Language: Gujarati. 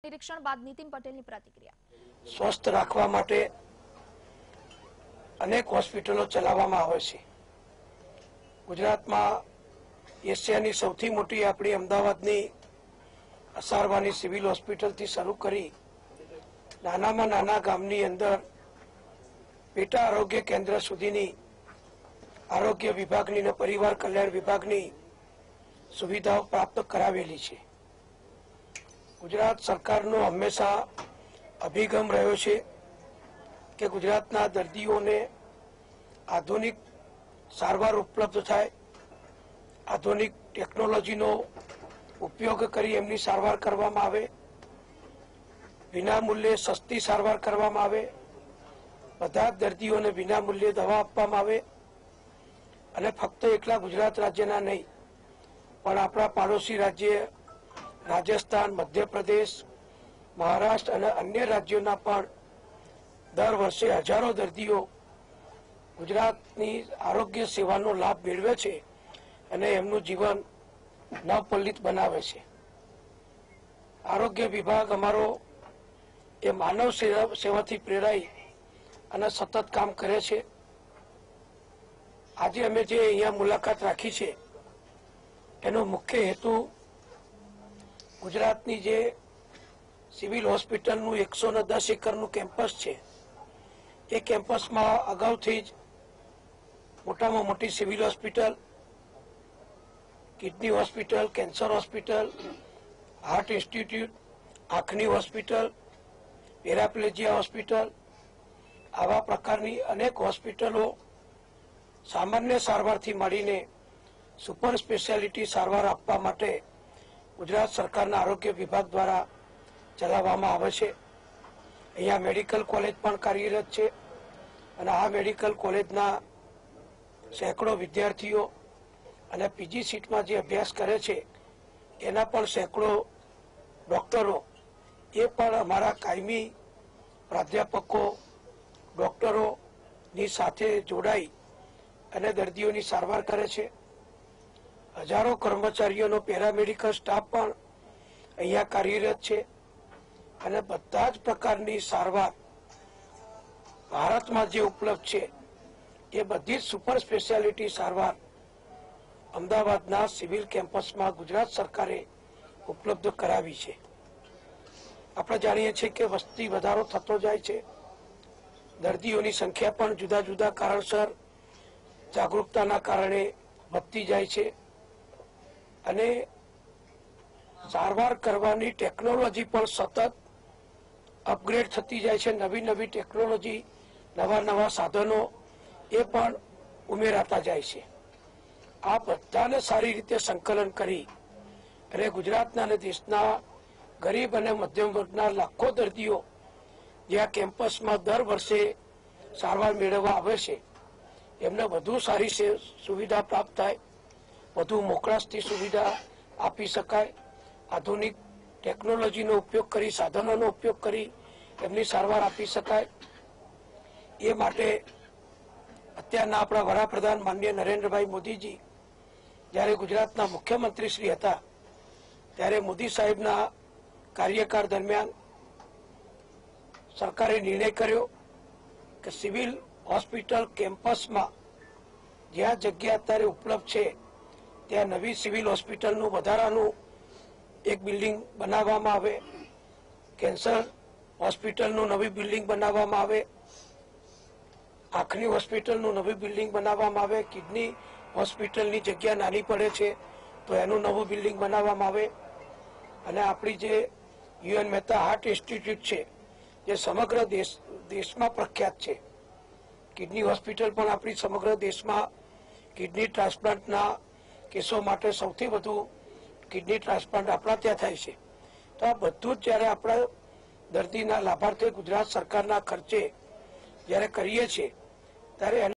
નિરીક્ષણ બાદ નીતિન પટેલની પ્રતિક્રિયા। સ્વસ્થ રાખવા માટે અનેક હોસ્પિટલો ચલાવવામાં આવે છે। ગુજરાતમાં એશિયાની સૌથી મોટી આપણી અમદાવાદની અસારવાની સિવિલ હોસ્પિટલથી શરૂ કરી નાનામાં નાના ગામની અંદર પેટા આરોગ્ય કેન્દ્ર સુધીની આરોગ્ય વિભાગની અને પરિવાર કલ્યાણ વિભાગની સુવિધાઓ પ્રાપ્ત કરાવેલી છે। ગુજરાત સરકારનો હંમેશા અભિગમ રહ્યો છે કે ગુજરાતના દર્દીઓને આધુનિક સારવાર ઉપલબ્ધ થાય, આધુનિક ટેકનોલોજીનો ઉપયોગ કરી એમની સારવાર કરવામાં આવે, વિના મૂલ્યે સસ્તી સારવાર કરવામાં આવે, બધા દર્દીઓને વિના મૂલ્યે દવા આપવામાં આવે અને ફક્ત એકલા ગુજરાત રાજ્યના નહીં પણ આપણા પાડોશી રાજ્ય રાજસ્થાન, મધ્યપ્રદેશ, મહારાષ્ટ્ર અને અન્ય રાજ્યોના પણ દર વર્ષે હજારો દર્દીઓ ગુજરાતની આરોગ્ય સેવાનો લાભ મેળવે છે અને એમનું જીવન નવપલ્લિત બનાવે છે। આરોગ્ય વિભાગ અમારો એ માનવ સેવાથી પ્રેરાઈ અને સતત કામ કરે છે। આજે અમે જે અહીંયા મુલાકાત રાખી છે એનો મુખ્ય હેતુ ગુજરાતની જે સિવિલ હોસ્પિટલનું 110 એકરનું કેમ્પસ છે એ કેમ્પસમાં અગાઉથી જ મોટામાં મોટી civil hospital, kidney hospital, cancer hospital, heart institute, આંખની હોસ્પિટલ, પેરાપ્લેજિયા હોસ્પિટલ, આવા પ્રકારની અનેક હોસ્પિટલો સામાન્ય સારવારથી મળીને સુપર સ્પેશિયાલિટી સારવાર આપવા માટે ગુજરાત સરકારના આરોગ્ય વિભાગ દ્વારા ચલાવવામાં આવે છે। અહીંયા મેડિકલ કોલેજ પણ કાર્યરત છે અને આ મેડિકલ કોલેજના સેંકડો વિદ્યાર્થીઓ અને પીજી સીટમાં જે અભ્યાસ કરે છે એના પણ સેંકડો ડૉક્ટરો એ પણ અમારા કાયમી પ્રાધ્યાપકો ડૉક્ટરોની સાથે જોડાઈ અને દર્દીઓની સારવાર કરે છે। હજારો કર્મચારીઓનો પેરામેડિકલ સ્ટાફ પણ અહીંયા કાર્યરત છે અને બધા જ પ્રકારની સારવાર ભારતમાં જે ઉપલબ્ધ છે એ બધી જ સુપર સ્પેશિયાલિટી સારવાર અમદાવાદના સિવિલ કેમ્પસમાં ગુજરાત સરકારે ઉપલબ્ધ કરાવી છે। આપણે જાણીએ છીએ કે વસ્તી વધારો થતો જાય છે, દર્દીઓની સંખ્યા પણ જુદા જુદા કારણસર જાગૃતતાના કારણે વધતી જાય છે અને સારવાર કરવાની ટેકનોલોજી પણ સતત અપગ્રેડ થતી જાય છે। નવી નવી ટેકનોલોજી, નવા નવા સાધનો એ પણ ઉમેરાતા જાય છે। આ બધાને સારી રીતે સંકલન કરી અને ગુજરાતના અને દેશના ગરીબ અને મધ્યમ વર્ગના લાખો દર્દીઓ જે આ કેમ્પસમાં દર વર્ષે સારવાર મેળવવા આવે છે એમને વધુ સારી સુવિધા પ્રાપ્ત થાય, વધુ મોકળાશથી સુવિધા આપી શકાય, આધુનિક ટેકનોલોજીનો ઉપયોગ કરી, સાધનોનો ઉપયોગ કરી એમની સારવાર આપી શકાય। એ માટે અત્યારના આપણા વડાપ્રધાન માનનીય નરેન્દ્રભાઈ મોદીજી જ્યારે ગુજરાતના મુખ્યમંત્રી શ્રી હતા ત્યારે મોદી સાહેબના કાર્યકાળ દરમિયાન સરકારે નિર્ણય કર્યો કે સિવિલ હોસ્પિટલ કેમ્પસમાં જ્યાં જગ્યા અત્યારે ઉપલબ્ધ છે ત્યાં નવી સિવિલ હોસ્પિટલનું વધારાનું એક બિલ્ડિંગ બનાવવામાં આવે, કેન્સર હોસ્પિટલનું નવી બિલ્ડિંગ બનાવવામાં આવે, આંખની હોસ્પિટલનું નવી બિલ્ડિંગ બનાવવામાં આવે, કિડની હોસ્પિટલની જગ્યા નાની પડે છે તો એનું નવું બિલ્ડિંગ બનાવવામાં આવે અને આપણી જે યુએન મહેતા હાર્ટ ઇન્સ્ટિટ્યૂટ છે જે સમગ્ર દેશમાં પ્રખ્યાત છે, કિડની હોસ્પિટલ પણ આપણી સમગ્ર દેશમાં કિડની ટ્રાન્સપ્લાન્ટના કેસો માટે સૌથી વધુ કિડની ટ્રાન્સપ્લાન્ટ આપણા ત્યાં થાય છે। તો આ બધું જ જ્યારે આપણા દર્દીના લાભાર્થે ગુજરાત સરકારના ખર્ચે જ્યારે કરીએ છીએ ત્યારે